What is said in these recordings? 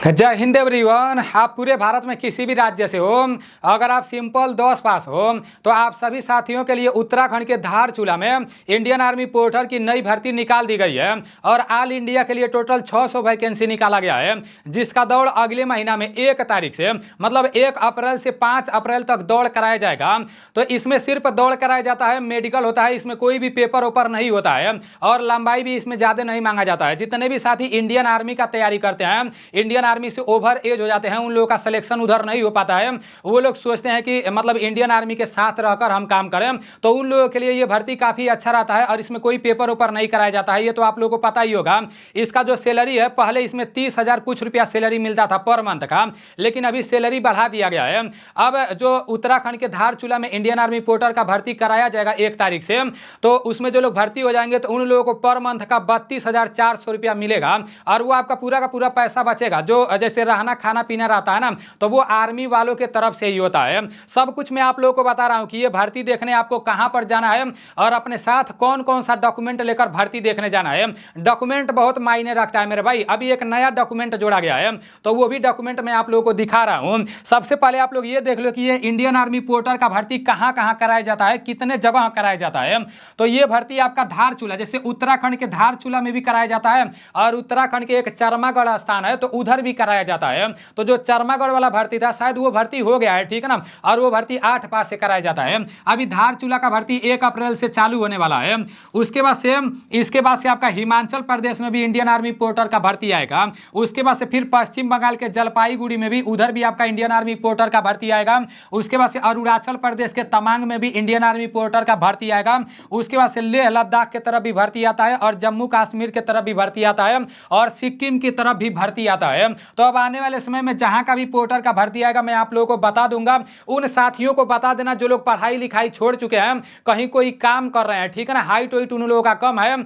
जय हिंद एवरीवन। आप पूरे भारत में किसी भी राज्य से हो, अगर आप सिंपल 10 पास हो तो आप सभी साथियों के लिए उत्तराखंड के धारचूला में इंडियन आर्मी पोर्टर की नई भर्ती निकाल दी गई है और ऑल इंडिया के लिए टोटल 600 वैकेंसी निकाला गया है, जिसका दौड़ अगले महीना में 1 तारीख से मतलब 1 अप्रैल से 5 अप्रैल तक दौड़ कराया जाएगा। तो इसमें सिर्फ दौड़ कराया जाता है, मेडिकल होता है, इसमें कोई भी पेपर ओपर नहीं होता है और लंबाई भी इसमें ज़्यादा नहीं मांगा जाता है। जितने भी साथी इंडियन आर्मी का तैयारी करते हैं, इंडियन आर्मी से ओवर एज हो जाते हैं, उन लोगों का सिलेक्शन उधर नहीं हो पाता है। वो लोग सोचते हैं कि मतलब इंडियन आर्मी के साथ रहकर हम काम करें, तो उन लोगों के लिए ये भर्ती काफ़ी अच्छा रहता है और इसमें कोई पेपर ऊपर नहीं कराया जाता है। ये तो आप लोगों को पता ही होगा। इसका जो सैलरी है, पहले इसमें 30,000 कुछ रुपया सैलरी मिलता था पर मंथ का, लेकिन अभी सैलरी बढ़ा दिया गया है। अब जो उत्तराखंड के धारचूला में इंडियन आर्मी पोर्टर का भर्ती कराया जाएगा 1 तारीख से, तो उसमें जो लोग भर्ती हो जाएंगे तो उन लोगों को पर मंथ का 32,400 रुपया मिलेगा और वो आपका पूरा का पूरा पैसा बचेगा। जो जैसे रहना खाना पीना रहता है ना, तो वो आर्मी वालों के तरफ से ही होता है। सब कुछ मैं आप लोगों को बता रहा हूं कि ये भर्ती देखने आपको कहां पर जाना है और अपने साथ कौन कौन सा डॉक्यूमेंट लेकर भर्ती देखने जाना है। डॉक्यूमेंट बहुत मायने रखता है मेरे भाई। अभी एक नया डॉक्यूमेंट जोड़ा गया है, तो वो भी डॉक्यूमेंट मैं आप लोगों को दिखा रहा हूं। सबसे पहले आप लोग ये देख लो कि ये इंडियन आर्मी पोर्टर का भर्ती कहां कहां कराया जाता है, कितने जगह कराया जाता है। तो ये भर्ती आपका धारचूला, जैसे उत्तराखंड के धारचूला में भी कराया जाता है और उत्तराखंड के एक चरमागढ़ स्थान है तो उधर भी कराया जाता है। तो जो चरमागढ़ वाला भर्ती था शायद वो भर्ती हो गया है, ठीक है ना, और वो भर्ती 8 पास से कराया जाता है। अभी धारचूला का भर्ती 1 अप्रैल से चालू होने वाला है। उसके बाद से इसके बाद से आपका हिमाचल प्रदेश में भी इंडियन आर्मी पोर्टर का भर्ती आएगा। उसके बाद से फिर पश्चिम बंगाल के जलपाईगुड़ी में भी उधर भी आपका इंडियन आर्मी पोर्टर का भर्ती आएगा। उसके बाद से अरुणाचल प्रदेश के तवांग में भी इंडियन आर्मी पोर्टर का भर्ती आएगा। उसके बाद से लेह लद्दाख की तरफ भी भर्ती आता है और जम्मू कश्मीर की तरफ भी भर्ती आता है और सिक्किम की तरफ भी भर्ती आता है। तो अब आने वाले समय में जहां का भी पोर्टर का भर्ती आएगा मैं आप लोगों को बता दूंगा। उन साथियों को बता देना जो लोग पढ़ाई लिखाई छोड़ चुके हैं, कहीं कोई काम कर रहे हैं, ठीक है ना, हाइट वाइट उन लोगों का कम है,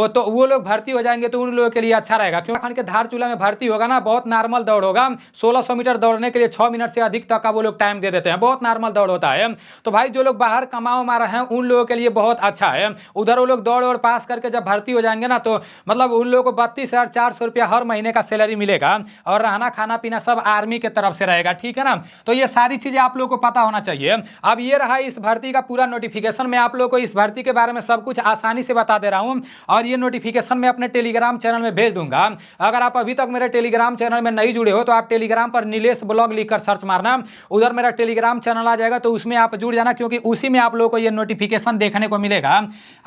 तो वो लोग भर्ती हो जाएंगे तो उन लोगों के लिए अच्छा रहेगा। क्योंकि के धारचूला में भर्ती होगा ना, बहुत नॉर्मल दौड़ होगा। 1600 मीटर दौड़ने के लिए 6 मिनट से अधिक तक का वो लोग टाइम दे देते हैं, बहुत नॉर्मल दौड़ होता है। तो भाई जो लोग बाहर कमाओ मार रहे हैं उन लोगों के लिए बहुत अच्छा है। उधर वो लोग दौड़ और पास करके जब भर्ती हो जाएंगे ना, तो मतलब उन लोगों को 32,400 रुपया हर महीने का सैलरी मिलेगा और रहना खाना पीना सब आर्मी के तरफ से रहेगा, ठीक है ना। तो ये सारी चीजें आप लोगों को पता होना चाहिए। अब ये रहा इस भर्ती का पूरा नोटिफिकेशन। मैं आप लोगों को इस भर्ती के बारे में सब कुछ आसानी से बता दे रहा हूं और ये नोटिफिकेशन मैं अपने टेलीग्राम चैनल में भेज दूंगा। अगर आप अभी तक मेरे टेलीग्राम चैनल में नहीं जुड़े हो तो आप टेलीग्राम पर नीलेश ब्लॉग लिखकर सर्च मारना, उधर मेरा टेलीग्राम चैनल आ जाएगा, तो उसमें आप जुड़ जाना क्योंकि उसी में आप लोगों को ये नोटिफिकेशन देखने को मिलेगा।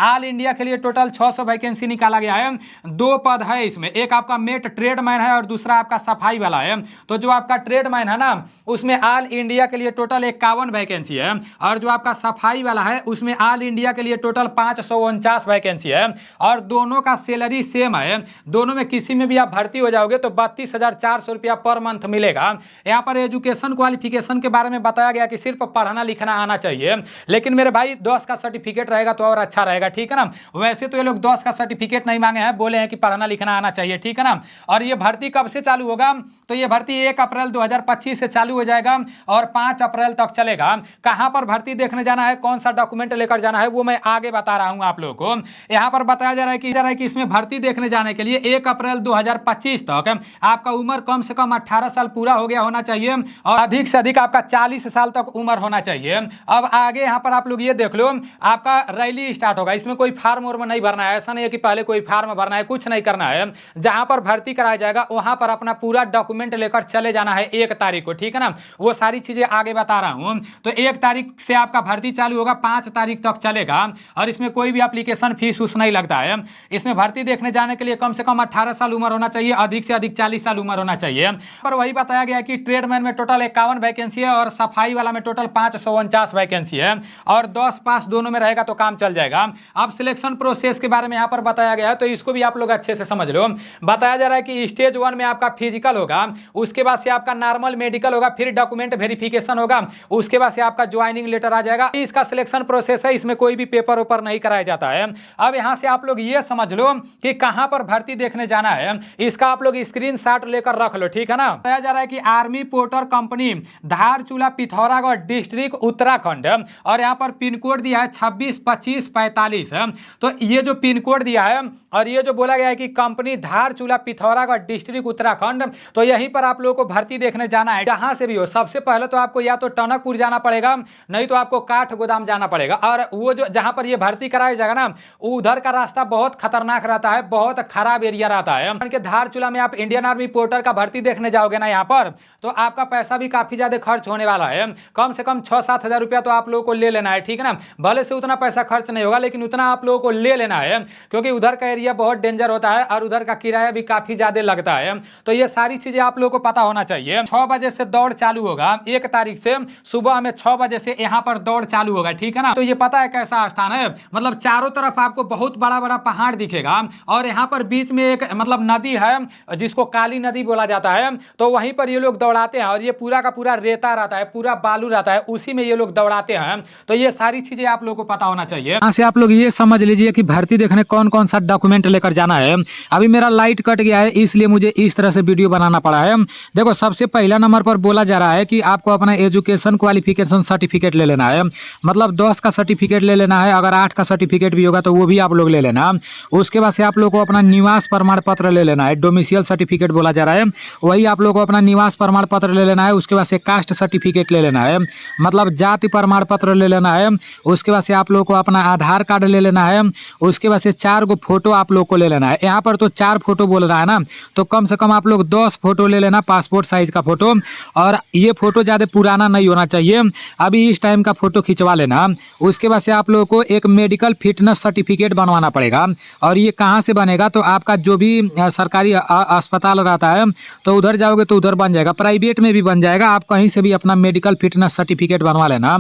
ऑल इंडिया के लिए टोटल 600 वैकेंसी निकाला गया है। 2 पद है इसमें, एक आपका मेट ट्रेडमैन है और दूसरा आपका सफाई वाला है। तो जो आपका ट्रेडमैन है ना, उसमें ऑल इंडिया के लिए टोटल 51 वैकेंसी है और जो आपका सफाई वाला है उसमें ऑल इंडिया के लिए टोटल 549 वैकेंसी है और दोनों का सैलरी सेम है। दोनों में किसी में भी आप भर्ती हो जाओगे तो 32,400 रुपया पर मंथ मिलेगा। यहाँ पर एजुकेशन क्वालिफिकेशन के बारे में बताया गया कि सिर्फ पढ़ना लिखना आना चाहिए, लेकिन मेरे भाई 10 का सर्टिफिकेट रहेगा तो और अच्छा रहेगा, ठीक है ना। वैसे तो ये लोग 10 का सर्टिफिकेट नहीं मांगे हैं, बोले हैं कि पढ़ना लिखना आना चाहिए, ठीक है ना। और ये भर्ती कब से चालू होगा, तो ये भर्ती 1 अप्रैल 2025 से चालू हो जाएगा और 5 अप्रैल तक चलेगा। कहां पर भर्ती देखने जाना है, कौन सा डॉक्यूमेंट लेकर जाना है, वो मैं आगे बता रहा हूं आप लोगों को। यहां पर बताया जा रहा है कि इसमें भर्ती देखने जाने के लिए 1 अप्रैल 2025 तक आपका उम्र कम से कम 18 साल पूरा हो गया होना चाहिए और अधिक से अधिक आपका 40 साल तक उम्र होना चाहिए। अब आगे यहाँ पर आप लोग ये देख लो, आपका रैली स्टार्ट होगा। इसमें कोई फार्म वर्म नहीं भरना है, ऐसा नहीं है कि पहले कोई फार्म भरना है, कुछ नहीं करना है। जहां पर भर्ती कराया जाएगा वहां पर अपना पूरा डॉक्यूमेंट लेकर चले जाना है 1 तारीख को, ठीक है ना। वो सारी चीजें आगे बता रहा हूं। तो 1 तारीख से आपका भर्ती चालू होगा, 5 तारीख तक चलेगा और इसमें कोई भी एप्लीकेशन फीस उस नहीं लगता है। इसमें भर्ती देखने जाने के लिए कम से कम 18 साल उम्र होना चाहिए, अधिक से अधिक 40 साल उम्र होना चाहिए। पर वही बताया गया कि ट्रेडमैन में टोटल 51 वैकेंसी है और सफाई वाला में टोटल 549 वैकेंसी है और 10 पास दोनों में रहेगा तो काम चल जाएगा। अब सिलेक्शन प्रोसेस के बारे में यहाँ पर बताया गया है, तो इसको भी आप लोग अच्छे से समझ लो। बताया जा रहा है कि स्टेज 1 में आपका फिजिकल होगा, उसके बाद से आपका नॉर्मल मेडिकल होगा, फिर डॉक्यूमेंट वेरिफिकेशन होगा, उसके बाद से आपका ज्वाइनिंग लेटर आ जाएगा। इसका सिलेक्शन प्रोसेस है, इसमें कोई भी पेपर ऊपर नहीं कराया जाता है। अब यहां से आप लोग ये समझ लो कि कहां पर भर्ती देखने जाना है, इसका आप लोग स्क्रीनशॉट लेकर रख लो, ठीक है ना। बताया जा रहा है कि army porter company Dharchula Pithoragarh district Uttarakhand और यहाँ पर पिन कोड दिया है 262545 है। तो ये जो पिन कोड दिया है और ये जो बोला गया है कि कंपनी धारचूला पिथौरागढ़ डिस्ट्रिक्ट उत्तराखंड तो यहीं पर आप लोगों को भर्ती देखने जाना है। जहां से भी हो सबसे पहले तो आपको या तो टनकपुर जाना पड़ेगा, नहीं तो आपको काठगोदाम जाना पड़ेगा। और वो जो जहां पर ये भर्ती कराई जाएगा ना, उधर का रास्ता बहुत खतरनाक रहता है, बहुत खराब एरिया रहता है। के धारचूला में आप इंडियन आर्मी पोर्टर का भर्ती देखने जाओगे ना यहाँ पर, तो आपका पैसा भी काफी ज्यादा खर्च होने वाला है। कम से कम 6-7 हजार रुपया तो आप लोगों को ले लेना है, ठीक है ना। भले से उतना पैसा खर्च नहीं होगा, लेकिन उतना आप लोगों को ले लेना है, क्योंकि उधर का एरिया बहुत डेंजर होता है और उधर का किराया भी काफी ज्यादा लगता है। तो ये सारी चीजें आप लोगों को पता होना चाहिए। 6 बजे से दौड़ चालू होगा, 1 तारीख से सुबह में 6 बजे से यहाँ पर दौड़ चालू होगा, ठीक है ना। तो ये पता है कैसा स्थान है, मतलब चारों तरफ आपको बहुत बड़ा बड़ा पहाड़ दिखेगा और यहाँ पर बीच में एक मतलब नदी है जिसको काली नदी बोला जाता है। तो वहीं पर ये लोग दौड़ाते हैं और ये पूरा का पूरा रेता रहता है, पूरा बालू रहता है, उसी में ये लोग दौड़ाते हैं। तो ये सारी चीजें आप लोगों को पता होना चाहिए। यहाँ से आप लोग ये समझ लीजिए कि भर्ती देखने कौन कौन सा डॉक्यूमेंट लेकर जाना है। अभी मेरा लाइट कट गया है, इसलिए मुझे इस तरह से वीडियो बनाना पड़ा है। देखो, सबसे पहला नंबर पर बोला जा रहा है कि आपको अपना एजुकेशन क्वालिफिकेशन सर्टिफिकेट ले लेना है, मतलब 10 का सर्टिफिकेट ले लेना है। अगर 8 का सर्टिफिकेट भी होगा तो वो भी आप लोग ले लेना। उसके बाद से आप लोग को अपना निवास प्रमाण पत्र ले लेना है, डोमिसियल सर्टिफिकेट बोला जा रहा है, वही आप लोग को अपना निवास प्रमाण पत्र ले लेना है। उसके बाद से कास्ट सर्टिफिकेट ले लेना है, मतलब जाति प्रमाण पत्र ले लेना है। उसके बाद से आप लोग को अपना आधार कार्ड ले लेना है। उसके बाद से 4 गो फोटो आप लोग को ले लेना है। यहाँ पर तो 4 फोटो बोल रहा है ना, तो कम से कम आप लोग 10 फोटो ले लेना, पासपोर्ट साइज का फोटो। और ये फोटो ज़्यादा पुराना नहीं होना चाहिए, अभी इस टाइम का फोटो खिंचवा लेना। उसके बाद से आप लोगों को एक मेडिकल फिटनेस सर्टिफिकेट बनवाना पड़ेगा। और ये कहाँ से बनेगा, तो आपका जो भी सरकारी अस्पताल रहता है तो उधर जाओगे तो उधर बन जाएगा, प्राइवेट में भी बन जाएगा। आप कहीं से भी अपना मेडिकल फिटनेस सर्टिफिकेट बनवा लेना।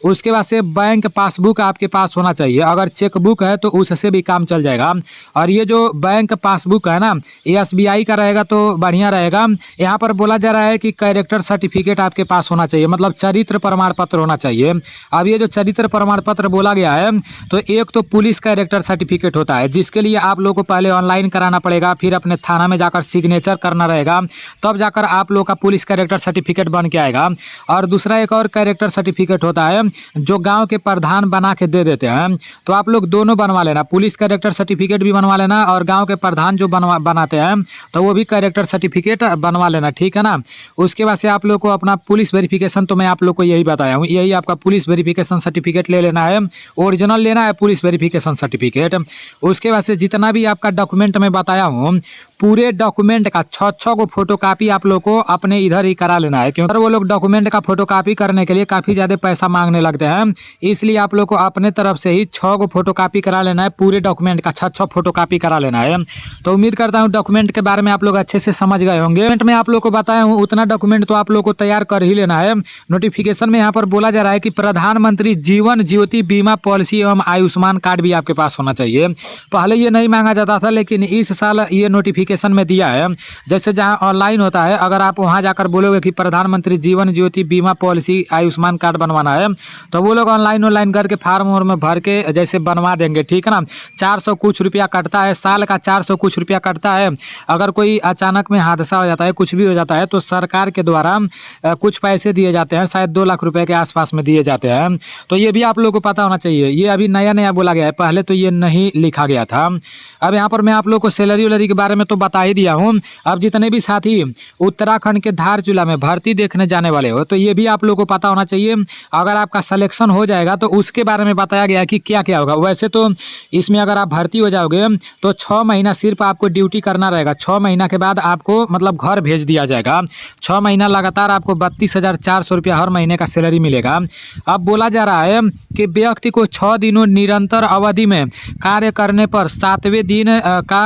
उसके बाद से बैंक पासबुक आपके पास होना चाहिए, अगर चेकबुक है तो उससे भी काम चल जाएगा। और ये जो बैंक पासबुक है ना, ये SBI का रहेगा तो बढ़िया रहेगा। यहाँ पर बोला जा रहा है कि कैरेक्टर सर्टिफिकेट आपके पास होना चाहिए, मतलब चरित्र प्रमाण पत्र होना चाहिए। अब ये जो चरित्र प्रमाण पत्र बोला गया है, तो एक तो पुलिस कैरेक्टर सर्टिफिकेट होता है, जिसके लिए आप लोग को पहले ऑनलाइन कराना पड़ेगा, फिर अपने थाना में जाकर सिग्नेचर करना रहेगा, तब जाकर आप लोग का पुलिस कैरेक्टर सर्टिफिकेट बन के आएगा। और दूसरा एक और कैरेक्टर सर्टिफिकेट होता है जो गांव के प्रधान बना के दे देते हैं, तो आप लोग दोनों बनवा लेना, पुलिस कैरेक्टर सर्टिफिकेट भी बनवा लेना और गांव के प्रधान जो बनाते हैं तो वो भी कैरेक्टर सर्टिफिकेट बनवा लेना, ठीक है ना। उसके बाद से आप लोग को अपना पुलिस वेरिफिकेशन, तो मैं आप लोग को यही बताया हूँ, यही आपका पुलिस वेरिफिकेशन सर्टिफिकेट ले लेना है, ओरिजिनल लेना है पुलिस वेरिफिकेशन सर्टिफिकेट। उसके बाद से जितना भी आपका डॉक्यूमेंट मैं बताया हूँ, पूरे डॉक्यूमेंट का 6 गो फोटोकॉपी आप लोग को अपने इधर ही करा लेना है, क्योंकि वो लोग डॉक्यूमेंट का फोटोकॉपी करने के लिए काफ़ी ज़्यादा पैसा मांगने लगते हैं। इसलिए आप लोग को अपने तरफ से ही 6 गो फोटोकॉपी करा लेना है, पूरे डॉक्यूमेंट का 6 फोटोकॉपी करा लेना है। तो उम्मीद करता हूँ डॉक्यूमेंट के बारे में आप लोग अच्छे से समझ गए होंगे। मैं आप लोग को बताया हूँ उतना डॉक्यूमेंट तो आप लोग को तैयार कर ही लेना है। नोटिफिकेशन में यहाँ पर बोला जा रहा है कि प्रधानमंत्री जीवन ज्योति बीमा पॉलिसी एवं आयुष्मान कार्ड भी आपके पास होना चाहिए। पहले ये नहीं मांगा जाता था, लेकिन इस साल ये नोटिफिकेशन में दिया है। जैसे जहाँ ऑनलाइन होता है, अगर आप वहाँ जाकर बोलोगे कि प्रधानमंत्री जीवन ज्योति बीमा पॉलिसी आयुष्मान कार्ड बनवाना है, तो वो लोग ऑनलाइन करके फार्म में भर के जैसे बनवा देंगे, ठीक है ना। 400 कुछ रुपया कटता है, साल का 400 कुछ रुपया कटता है। अगर कोई अचानक में हादसा हो जाता है, कुछ भी हो जाता है, तो सरकार के द्वारा कुछ पैसे दिए जाते हैं, शायद 2 लाख रुपए के आसपास में दिए जाते हैं। तो ये भी आप लोग को पता होना चाहिए, ये अभी नया नया बोला गया है, पहले तो ये नहीं लिखा गया था। अब यहाँ पर मैं आप लोग को सैलरी वैलरी के बारे में तो बता ही दिया हूँ। अब जितने भी साथी उत्तराखंड के धारचूला में भर्ती देखने जाने वाले हो, तो ये भी आप लोग को पता होना चाहिए। अगर आपका सिलेक्शन हो जाएगा तो उसके बारे में बताया गया है कि क्या क्या होगा। वैसे तो इसमें अगर आप भर्ती हो जाओगे तो 6 महीना सिर्फ आपको ड्यूटी करना रहेगा। 6 महीना के बाद आपको मतलब घर भेज दिया जाएगा। 6 महीना लगातार आपको 32,400 रुपया हर महीने का सैलरी मिलेगा। अब बोला जा रहा है कि व्यक्ति को 6 दिनों निरंतर अवधि में कार्य करने पर 7वें दिन का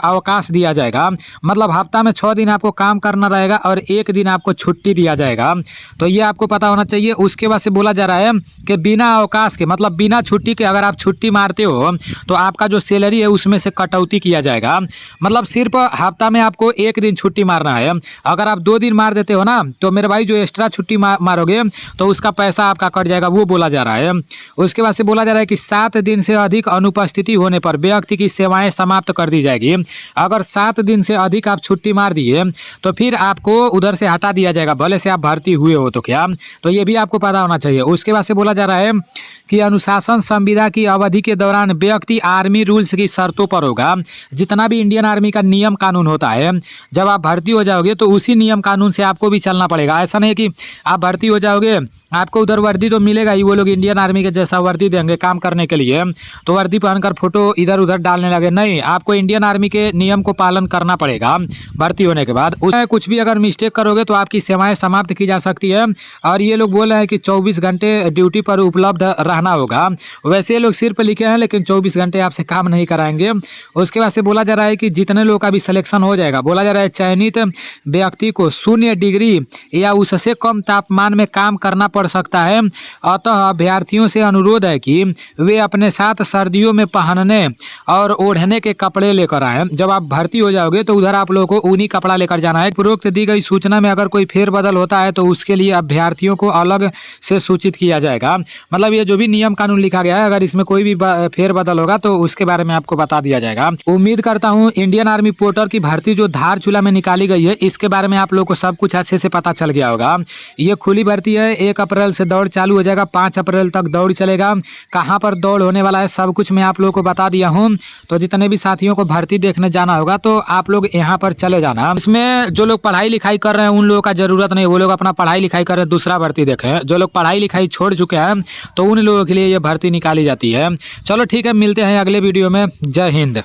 अवकाश दिया जाएगा। मतलब हफ्ता में 6 दिन आपको काम करना रहेगा और 1 दिन आपको छुट्टी दिया जाएगा। तो ये आपको पता होना चाहिए। उसके बाद से बोला जा रहा है कि बिना अवकाश के, मतलब बिना छुट्टी के, अगर आप छुट्टी मारते हो तो आपका जो सैलरी है उसमें से कटौती किया जाएगा। मतलब सिर्फ हफ्ता में आपको 1 दिन छुट्टी मारना है। अगर आप 2 दिन मार देते हो ना, तो मेरे भाई जो एक्स्ट्रा छुट्टी मारोगे तो उसका पैसा आपका कट जाएगा, वो बोला जा रहा है। उसके बाद से बोला जा रहा है कि 7 दिन से अधिक अनुपस्थिति होने पर व्यक्ति की सेवाएं समाप्त कर दी जाएगी। अगर 7 दिन से अधिक आप छुट्टी मार दिए तो फिर आपको उधर से हटा दिया जाएगा, भले से आप भर्ती हुए हो तो क्या। तो ये भी आपको पता होना चाहिए। उसके बाद से बोला जा रहा है कि अनुशासन संविदा की अवधि के दौरान व्यक्ति आर्मी रूल्स की शर्तों पर होगा। जितना भी इंडियन आर्मी का नियम कानून होता है, जब आप भर्ती हो जाओगे तो उसी नियम कानून से आपको भी चलना पड़ेगा। ऐसा नहीं कि आप भर्ती हो जाओगे, आपको उधर वर्दी तो मिलेगा ही, वो लोग इंडियन आर्मी के जैसा वर्दी देंगे काम करने के लिए, तो वर्दी पहनकर फोटो इधर उधर डालने लगे। नहीं, आपको इंडियन आर्मी के नियम को पालन करना पड़ेगा भर्ती होने के बाद। उसमें कुछ भी अगर मिस्टेक करोगे तो आपकी सेवाएं समाप्त की जा सकती है। और ये लोग बोल रहे हैं कि 24 घंटे ड्यूटी पर उपलब्ध रहना होगा। वैसे ये लोग सिर पर लिखे हैं, लेकिन 24 घंटे आपसे काम नहीं कराएंगे। उसके बाद से बोला जा रहा है कि जितने लोग का भी सिलेक्शन हो जाएगा, बोला जा रहा है चयनित व्यक्ति को 0 डिग्री या उससे कम तापमान में काम करना पड़ सकता है। अतः अभ्यर्थियों से अनुरोध है कि वे अपने साथ सर्दियों में पहनने और ओढ़ने के कपड़े लेकर आए। जब आप भर्ती हो जाओगे तो उधर आप लोगों को ऊनी कपड़ा लेकर जाना है। उपरोक्त दी गई सूचना में अगर कोई फेरबदल होता है तो उसके लिए अभ्यर्थियों को अलग से सूचित किया जाएगा। मतलब ये जो भी नियम कानून लिखा गया है, अगर इसमें कोई भी फेरबदल होगा तो उसके बारे में आपको बता दिया जाएगा। उम्मीद करता हूँ इंडियन आर्मी पोर्टर की भर्ती जो धारचूला में निकाली गई है, इसके बारे में आप लोग को सब कुछ अच्छे से पता चल गया होगा। ये खुली भर्ती है, 1 अप्रैल से दौड़ चालू हो जाएगा, 5 अप्रैल तक दौड़ चलेगा। कहाँ पर दौड़ होने वाला है सब कुछ मैं आप लोगों को बता दिया हूँ। तो जितने भी साथियों को भर्ती देखने जाना होगा तो आप लोग यहाँ पर चले जाना। इसमें जो लोग पढ़ाई लिखाई कर रहे हैं उन लोगों का जरूरत नहीं, वो लोग अपना पढ़ाई लिखाई कर रहे हैं, दूसरा भर्ती देखें। जो लोग पढ़ाई लिखाई छोड़ चुके हैं तो उन लोगों के लिए ये भर्ती निकाली जाती है। चलो ठीक है, मिलते हैं अगले वीडियो में। जय हिंद।